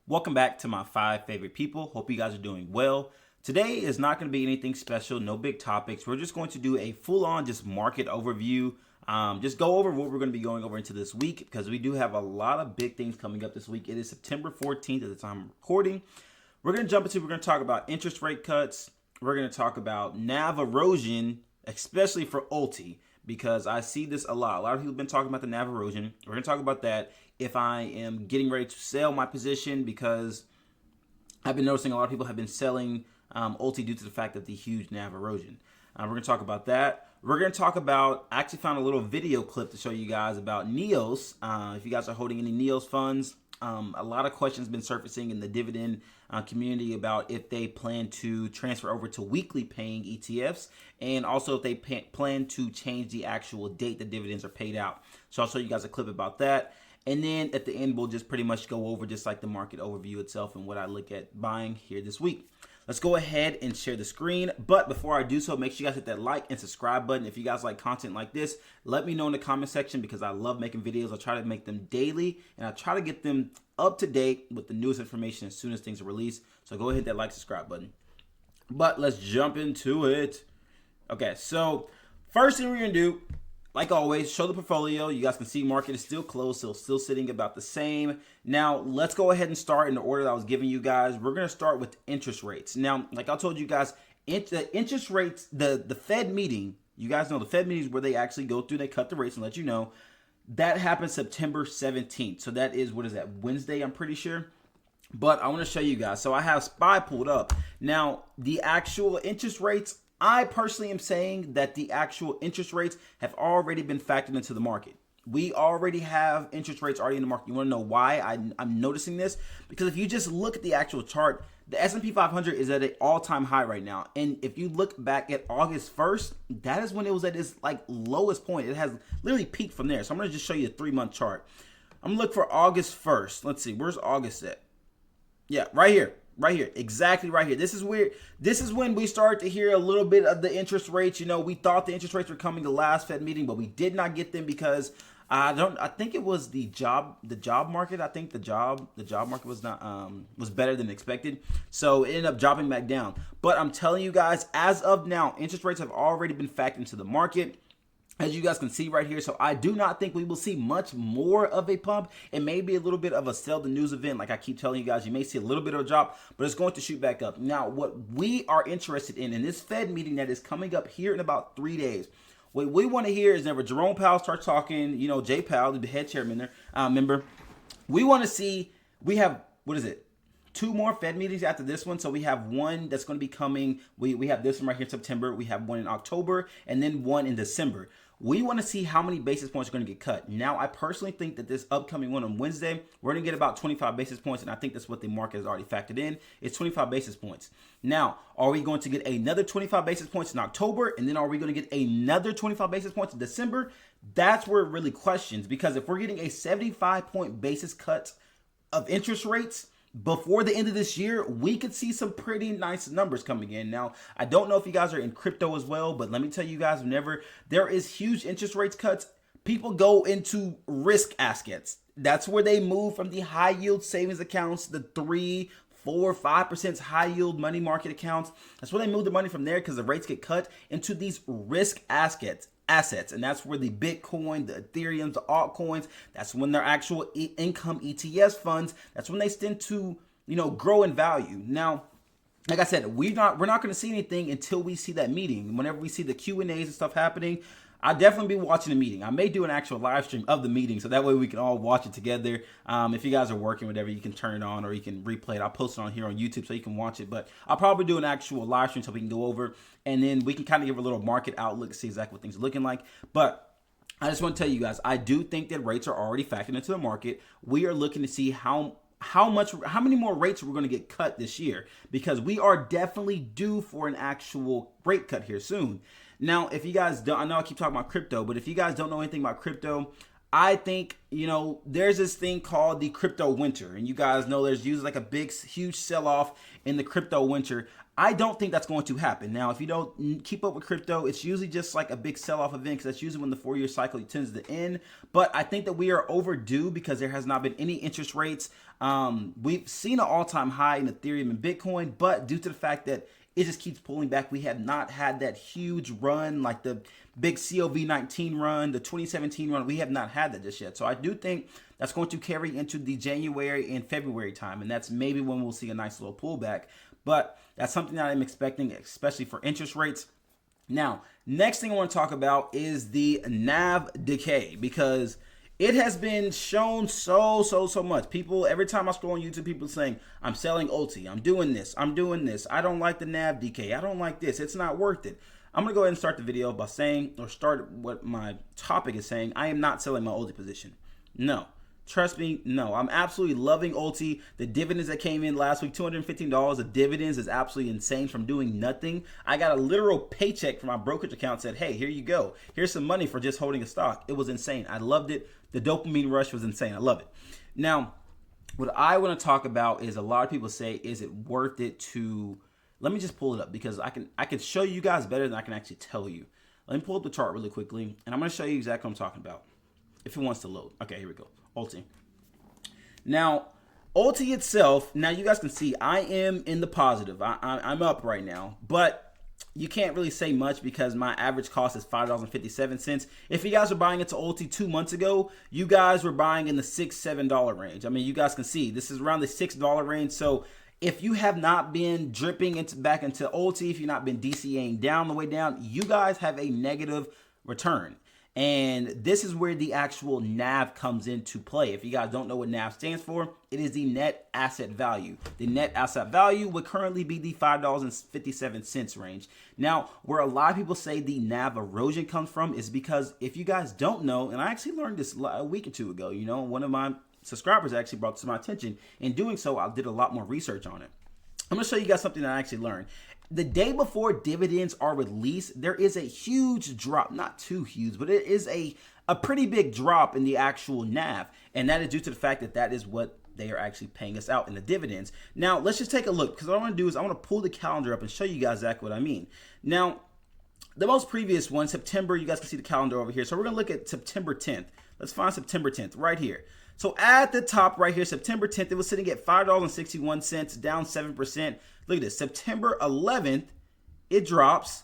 Welcome back to my 5 favorite people. Hope you guys are doing well. Today is not going to be anything special, no big topics. We're just going to do a full-on just market overview. Just go over what we're going to be going over into this week because we do have a lot of big things coming up this week. It is September 14th at the time I'm recording. We're going to talk about interest rate cuts. We're going to talk about NAV erosion, especially for ULTY, because I see this a lot. A lot of people have been talking about the NAV erosion. We're going to talk about that. If I am getting ready to sell my position, because I've been noticing a lot of people have been selling ULTY due to the fact of the huge NAV erosion. We're going to talk about that. We're going to talk about, I actually found a little video clip to show you guys about NEOS. If you guys are holding any NEOS funds, a lot of questions been surfacing in the dividend community about if they plan to transfer over to weekly paying ETFs, and also if they plan to change the actual date the dividends are paid out. So I'll show you guys a clip about that. And then at the end, we'll just pretty much go over just like the market overview itself and what I look at buying here this week. Let's go ahead and share the screen. But before I do so, make sure you guys hit that like and subscribe button. If you guys like content like this, let me know in the comment section because I love making videos. I try to make them daily and I try to get them up to date with the newest information as soon as things are released. So go ahead and hit that like, subscribe button. But let's jump into it. Okay, so first thing we're going to do, like always, show the portfolio. You guys can see market is still closed, so still sitting about the same. Now, let's go ahead and start in the order that I was giving you guys. We're going to start with interest rates. Now, like I told you guys, the interest rates, the Fed meeting, you guys know the Fed meetings where they actually go through, they cut the rates and let you know. That happened September 17th. So that is, what is that, Wednesday, I'm pretty sure. But I want to show you guys. So I have SPY pulled up. Now, the actual interest rates, I personally am saying that the actual interest rates have already been factored into the market. We already have interest rates already in the market. You want to know why I'm noticing this? Because if you just look at the actual chart, the S&P 500 is at an all-time high right now. And if you look back at August 1st, that is when it was at its like lowest point. It has literally peaked from there. So I'm going to just show you a 3-month chart. I'm going to look for August 1st. Let's see. Where's August at? Yeah, right here. Right here, exactly right here. This is where, this is when we start to hear a little bit of the interest rates. You know, we thought the interest rates were coming the last Fed meeting, but we did not get them because I think it was the job market. I think the job market was not was better than expected. So it ended up dropping back down. But I'm telling you guys, as of now, interest rates have already been factored into the market, as you guys can see right here. So I do not think we will see much more of a pump. It may be a little bit of a sell the news event. Like I keep telling you guys, you may see a little bit of a drop, but it's going to shoot back up. Now, what we are interested in this Fed meeting that is coming up here in about 3 days, what we want to hear is whenever Jerome Powell starts talking, you know, Jay Powell, the head chairman there, member, we want to see, we have, what is it? 2 more Fed meetings after this one. So we have one that's going to be coming. We have this one right here in September. We have one in October and then one in December. We want to see how many basis points are going to get cut. Now, I personally think that this upcoming one on Wednesday, we're going to get about 25 basis points. And I think that's what the market has already factored in. It's 25 basis points. Now, are we going to get another 25 basis points in October? And then are we going to get another 25 basis points in December? That's where it really questions. Because if we're getting a 75-point basis cut of interest rates before the end of this year, we could see some pretty nice numbers coming in. Now, I don't know if you guys are in crypto as well, but let me tell you guys, whenever there is huge interest rates cuts, people go into risk assets. That's where they move from the high yield savings accounts, the 3, 4, 5% high yield money market accounts. That's where they move the money from there because the rates get cut into these risk assets. And that's where the Bitcoin, the Ethereum, the altcoins, that's when their actual income ETFs funds, that's when they tend to, you know, grow in value. Now, like I said, we're not going to see anything until we see that meeting. Whenever we see the Q&As and stuff happening, I'll definitely be watching the meeting. I may do an actual live stream of the meeting so that way we can all watch it together. If you guys are working, whatever, you can turn it on or you can replay it. I'll post it on here on YouTube so you can watch it. But I'll probably do an actual live stream so we can go over and then we can kind of give a little market outlook, see exactly what things are looking like. But I just want to tell you guys, I do think that rates are already factored into the market. We are looking to see how many more rates we're going to get cut this year, because we are definitely due for an actual rate cut here soon. Now, if you guys don't, I know I keep talking about crypto, but if you guys don't know anything about crypto, I think, there's this thing called the crypto winter. And you guys know there's usually like a big, huge sell-off in the crypto winter. I don't think that's going to happen. Now, if you don't keep up with crypto, it's usually just like a big sell-off event because that's usually when the 4-year cycle tends to end. But I think that we are overdue because there has not been any interest rates. We've seen an all-time high in Ethereum and Bitcoin, but due to the fact that it just keeps pulling back, we have not had that huge run like the big COVID-19 run, the 2017 run. We have not had that just yet. So I do think that's going to carry into the January and February time, and that's maybe when we'll see a nice little pullback. But that's something that I'm expecting, especially for interest rates. Now, next thing I want to talk about is the NAV decay, because it has been shown so much. People, every time I scroll on YouTube, people saying, I'm selling ULTY, I'm doing this, I don't like the NAV decay, I don't like this, it's not worth it. I'm going to go ahead and start the video by saying, or start what my topic is saying, I am not selling my ULTY position. No. Trust me, no. I'm absolutely loving ULTY. The dividends that came in last week, $215 of dividends, is absolutely insane from doing nothing. I got a literal paycheck from my brokerage account, said, hey, here you go. Here's some money for just holding a stock. It was insane. I loved it. The dopamine rush was insane. I love it. Now, what I want to talk about is a lot of people say, is it worth it to... Let me just pull it up because I can show you guys better than I can actually tell you. Let me pull up the chart really quickly, and I'm going to show you exactly what I'm talking about. If it wants to load. Okay, here we go. ULTY. Now, ULTY itself, now you guys can see I am in the positive. I'm up right now, but you can't really say much because my average cost is $5.57. If you guys were buying into ULTY 2 months ago, you guys were buying in the $6, $7 range. I mean, you guys can see this is around the $6 range. So if you have not been dripping back into ULTY, if you've not been DCAing down the way down, you guys have a negative return. And this is where the actual NAV comes into play. If you guys don't know what NAV stands for, it is the net asset value. The net asset value would currently be the $5.57 range. Now, where a lot of people say the NAV erosion comes from is because if you guys don't know, and I actually learned this a week or two ago, one of my subscribers actually brought this to my attention. In doing so, I did a lot more research on it. I'm going to show you guys something that I actually learned. The day before dividends are released, there is a huge drop, not too huge, but it is a pretty big drop in the actual NAV. And that is due to the fact that that is what they are actually paying us out in the dividends. Now, let's just take a look, because what I want to do is I want to pull the calendar up and show you guys exactly what I mean. Now, the most previous one, September, you guys can see the calendar over here. So we're going to look at September 10th. Let's find September 10th right here. So at the top right here, September 10th, it was sitting at $5.61, down 7%. Look at this. September 11th, it drops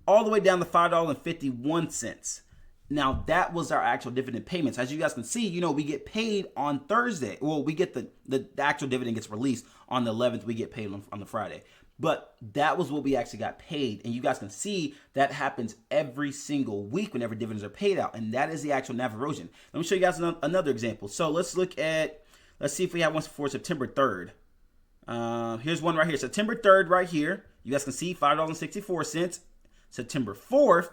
all the way down to $5.51. Now, that was our actual dividend payments. As you guys can see, we get paid on Thursday. Well, we get the actual dividend gets released on the 11th. We get paid on the Friday. But that was what we actually got paid. And you guys can see that happens every single week whenever dividends are paid out. And that is the actual NAV erosion. Let me show you guys another example. So let's see if we have one for September 3rd. Here's one right here. September 3rd right here. You guys can see $5.64. September 4th,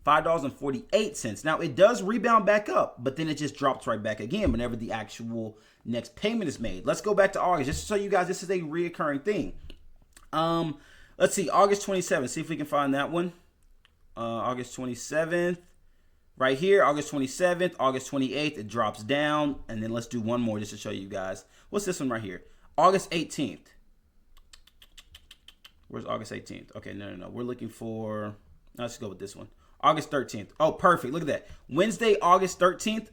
$5.48. Now, it does rebound back up, but then it just drops right back again whenever the actual next payment is made. Let's go back to August just to show you guys this is a reoccurring thing. Let's see, August 27th. See if we can find that one. August 27th. Right here, August 27th, August 28th, it drops down. And then let's do one more just to show you guys. What's this one right here? August 18th. Where's August 18th? Okay, no. We're looking for, let's go with this one. August 13th. Oh, perfect. Look at that. Wednesday, August 13th,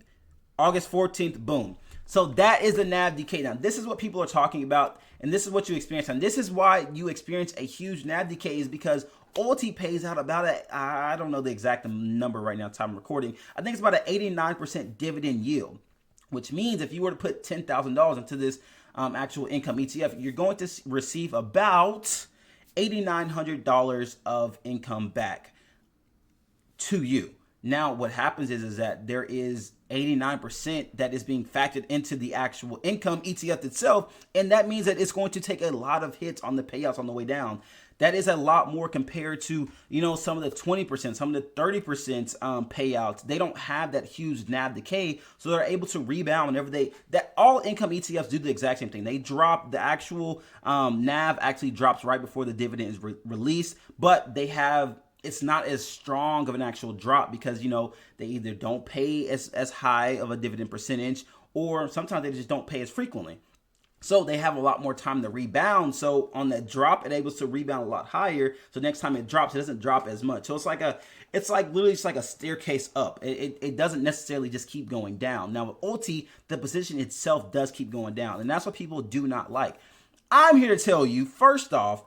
August 14th, boom. So that is the NAV decay. Now, this is what people are talking about, and this is what you experience. And this is why you experience a huge NAV decay, is because ULTY pays out about I don't know the exact number right now, time of recording. I think it's about an 89% dividend yield, which means if you were to put $10,000 into this actual income ETF, you're going to receive about $8,900 of income back to you. Now, what happens is that there is 89% that is being factored into the actual income ETF itself, and that means that it's going to take a lot of hits on the payouts on the way down. That is a lot more compared to, some of the 20%, some of the 30% payouts. They don't have that huge NAV decay, so they're able to rebound whenever all income ETFs do the exact same thing. They drop the actual NAV actually drops right before the dividend is released, but they have it's not as strong of an actual drop because, they either don't pay as high of a dividend percentage, or sometimes they just don't pay as frequently. So they have a lot more time to rebound. So on that drop, it able to rebound a lot higher. So next time it drops, it doesn't drop as much. So it's like literally just like a staircase up. It doesn't necessarily just keep going down. Now with ULTY, the position itself does keep going down. And that's what people do not like. I'm here to tell you, first off,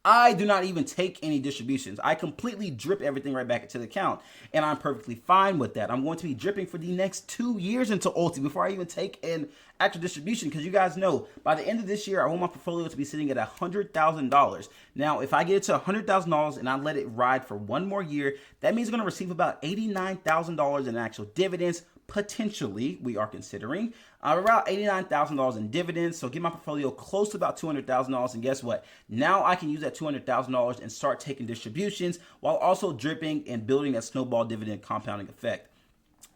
I do not even take any distributions. I completely drip everything right back into the account, and I'm perfectly fine with that. I'm going to be dripping for the next 2 years into ULTY before I even take an actual distribution, because you guys know by the end of this year, I want my portfolio to be sitting at $100,000. Now, if I get it to $100,000 and I let it ride for 1 more year, that means I'm going to receive about $89,000 in actual dividends. Potentially, we are considering around $89,000 in dividends. So get my portfolio close to about $200,000. And guess what? Now I can use that $200,000 and start taking distributions while also dripping and building that snowball dividend compounding effect.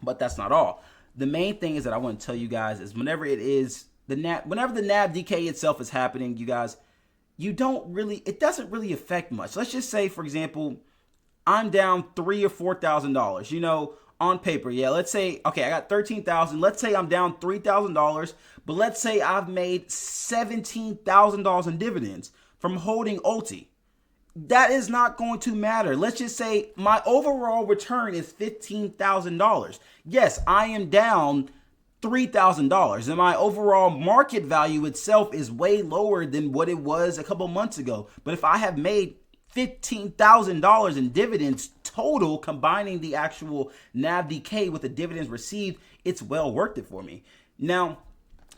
But that's not all. The main thing is that I want to tell you guys is whenever the NAV decay itself is happening, you guys, it doesn't really affect much. Let's just say, for example, I'm down $3,000 or $4,000, on paper. Yeah, let's say, okay, I got 13,000. Let's say I'm down $3,000, but let's say I've made $17,000 in dividends from holding ULTY. That is not going to matter. Let's just say my overall return is $15,000. Yes, I am down $3,000, and my overall market value itself is way lower than what it was a couple months ago. But if I have made $15,000 in dividends total, combining the actual NAV decay with the dividends received, it's well worth it for me. Now,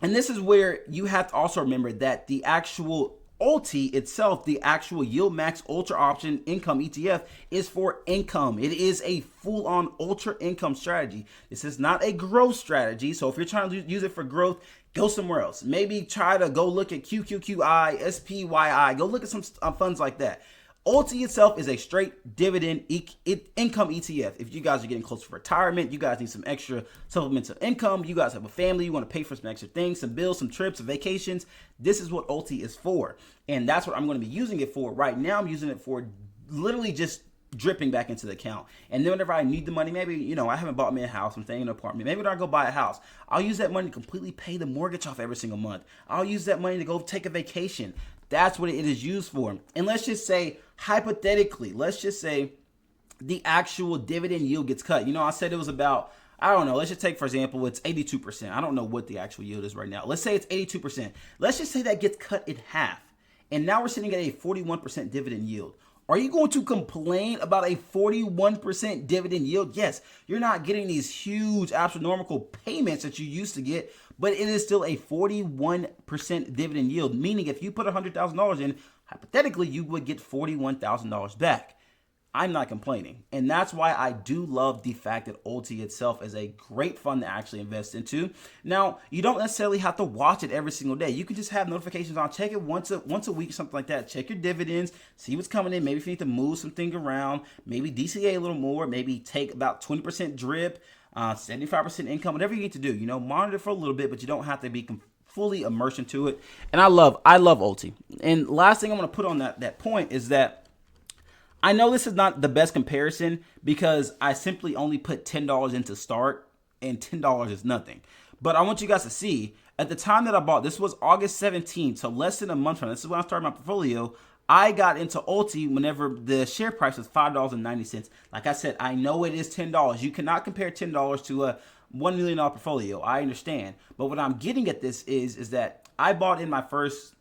and this is where you have to also remember that the actual ULTY itself, the actual Yield Max Ultra Option Income ETF, is for income. It is a full-on ultra income strategy. This is not a growth strategy. So if you're trying to use it for growth, go somewhere else. Maybe try to go look at QQQI, SPYI, go look at some funds like that. ULTY itself is a straight dividend income ETF. If you guys are getting close to retirement, you guys need some extra supplemental income, you guys have a family, you want to pay for some extra things, some bills, some trips, some vacations, this is what ULTY is for. And that's what I'm going to be using it for. Right now, I'm using it for literally just dripping back into the account. And then whenever I need the money, maybe, I haven't bought me a house, I'm staying in an apartment. Maybe when I go buy a house, I'll use that money to completely pay the mortgage off every single month. I'll use that money to go take a vacation. That's what it is used for. And let's just say, hypothetically, let's just say the actual dividend yield gets cut. I said it was about, I don't know, let's just take, for example, it's 82%. I don't know what the actual yield is right now. Let's say it's 82%. Let's just say that gets cut in half. And now we're sitting at a 41% dividend yield. Are you going to complain about a 41% dividend yield? Yes, you're not getting these huge astronomical payments that you used to get, but it is still a 41% dividend yield, meaning if you put $100,000 in, hypothetically, you would get $41,000 back. I'm not complaining. And that's why I do love the fact that ULTY itself is a great fund to actually invest into. Now, you don't necessarily have to watch it every single day. You can just have notifications on. Check it once a week, something like that. Check your dividends, see what's coming in. Maybe if you need to move something around, maybe DCA a little more, maybe take about 20% drip, 75% income, whatever you need to do. Monitor for a little bit, but you don't have to be fully immersed into it. And I love ULTY. And last thing I'm going to put on that point is that I know this is not the best comparison because I simply only put $10 in to start, and $10 is nothing. But I want you guys to see, at the time that I bought, this was August 17th, so less than a month from now. This is when I started my portfolio. I got into ULTY whenever the share price was $5.90. Like I said, I know it is $10. You cannot compare $10 to a $1 million portfolio. I understand. But what I'm getting at this is that I bought in my first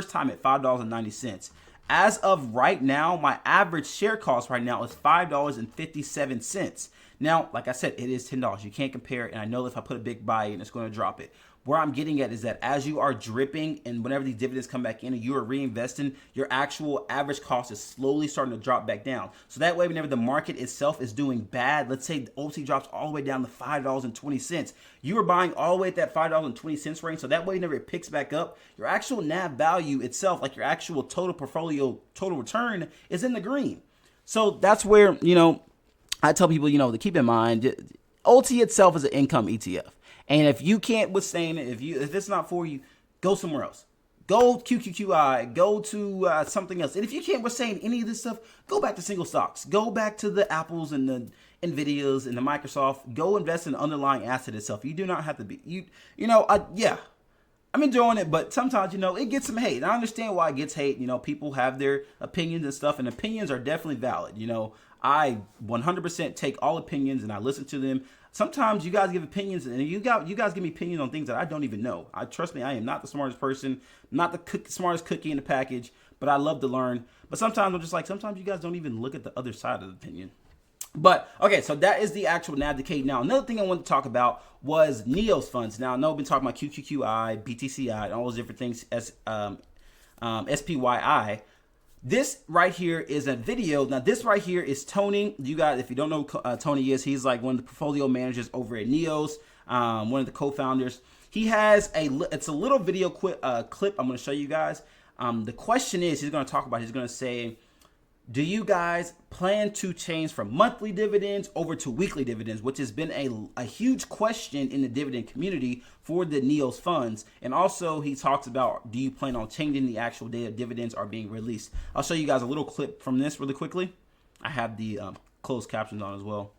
time at $5.90. As of right now, my average share cost right now is $5.57. Now, like I said, it is $10. You can't compare it, and I know if I put a big buy in, it's going to drop it. Where I'm getting at is that as you are dripping and whenever these dividends come back in and you are reinvesting, your actual average cost is slowly starting to drop back down. So that way, whenever the market itself is doing bad, let's say the ULTY drops all the way down to $5.20, you are buying all the way at that $5.20 range. So that way, whenever it picks back up, your actual NAV value itself, like your actual total portfolio, total return, is in the green. So that's where, I tell people, to keep in mind, ULTY itself is an income ETF. And if you can't withstand it, if it's not for you, go somewhere else. Go QQQI, go to something else. And if you can't withstand any of this stuff, go back to single stocks. Go back to the Apples and the Nvidias and the Microsoft. Go invest in the underlying asset itself. You do not have to be, yeah. I'm enjoying it, but sometimes, it gets some hate. And I understand why it gets hate. People have their opinions and stuff, and opinions are definitely valid. I 100% take all opinions and I listen to them. Sometimes you guys give opinions, and you guys give me opinions on things that I don't even know. Trust me, I am not the smartest person, not the smartest cookie in the package, but I love to learn. But sometimes I'm just like, sometimes you guys don't even look at the other side of the opinion. But, okay, so that is the actual NAV decay. Now, another thing I wanted to talk about was NEOS funds. Now, I know I've been talking about QQQI, BTCI, and all those different things, SPYI. This right here is a video. Now, this right here is Tony. You guys, if you don't know who Tony is, he's like one of the portfolio managers over at NEOS, one of the co-founders. He has it's a little video clip I'm going to show you guys. The question is, he's going to say, do you guys plan to change from monthly dividends over to weekly dividends, which has been a huge question in the dividend community for the NEOS funds? And also he talks about, do you plan on changing the actual day of dividends are being released? I'll show you guys a little clip from this really quickly. I have the closed captions on as well.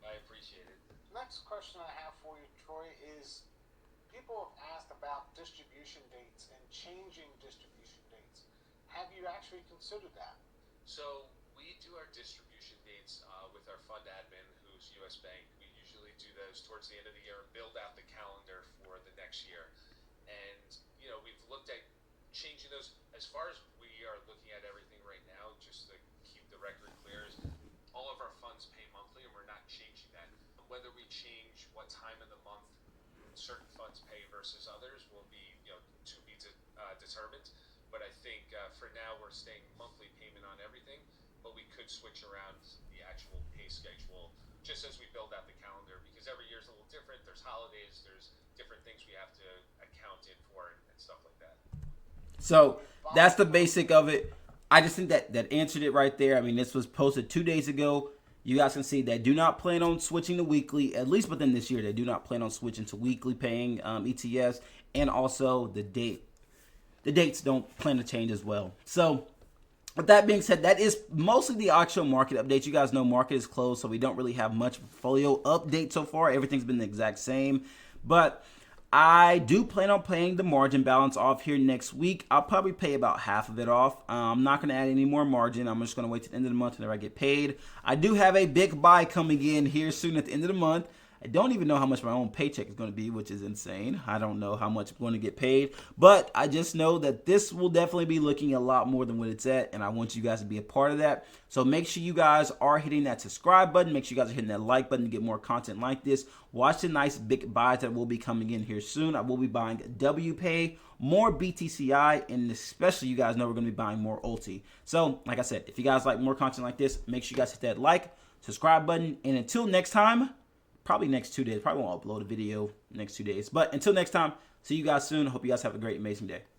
I appreciate it. Next question I have for you, Troy, is people have asked about distribution dates and changing distribution dates. Have you actually considered that? So we do our distribution dates with our fund admin, who's U.S. Bank. We usually do those towards the end of the year and build out the calendar for the next year. And, we've looked at changing those. As far as we are looking at everything right now, just to keep the record clear, is all of our funds pay monthly, and we're not changing that. Whether we change what time of the month certain funds pay versus others will be, to be determined. But I think for now we're staying monthly payment on everything, but we could switch around the actual pay schedule just as we build out the calendar, because every year is a little different. There's holidays, there's different things we have to account in for and stuff like that. So that's the basic of it. I just think that answered it right there. I mean, this was posted 2 days ago. You guys can see they do not plan on switching to weekly, at least within this year. They do not plan on switching to weekly paying ETFs, and also the dates don't plan to change as well. So with that being said, that is mostly the actual market update. You guys know market is closed, so we don't really have much portfolio update so far. Everything's been the exact same. But I do plan on paying the margin balance off here next week. I'll probably pay about half of it off. I'm not going to add any more margin. I'm just going to wait till the end of the month whenever I get paid. I do have a big buy coming in here soon at the end of the month. I don't even know how much my own paycheck is going to be, which is insane. I don't know how much I'm going to get paid, but I just know that this will definitely be looking a lot more than what it's at, and I want you guys to be a part of that. So make sure you guys are hitting that subscribe button. Make sure you guys are hitting that like button to get more content like this. Watch the nice big buys that will be coming in here soon. I will be buying WPay, more BTCI, and especially you guys know we're going to be buying more ULTY. So like I said, if you guys like more content like this, make sure you guys hit that like, subscribe button, and until next time, probably next 2 days. Probably won't upload a video next 2 days. But until next time, see you guys soon. Hope you guys have a great, amazing day.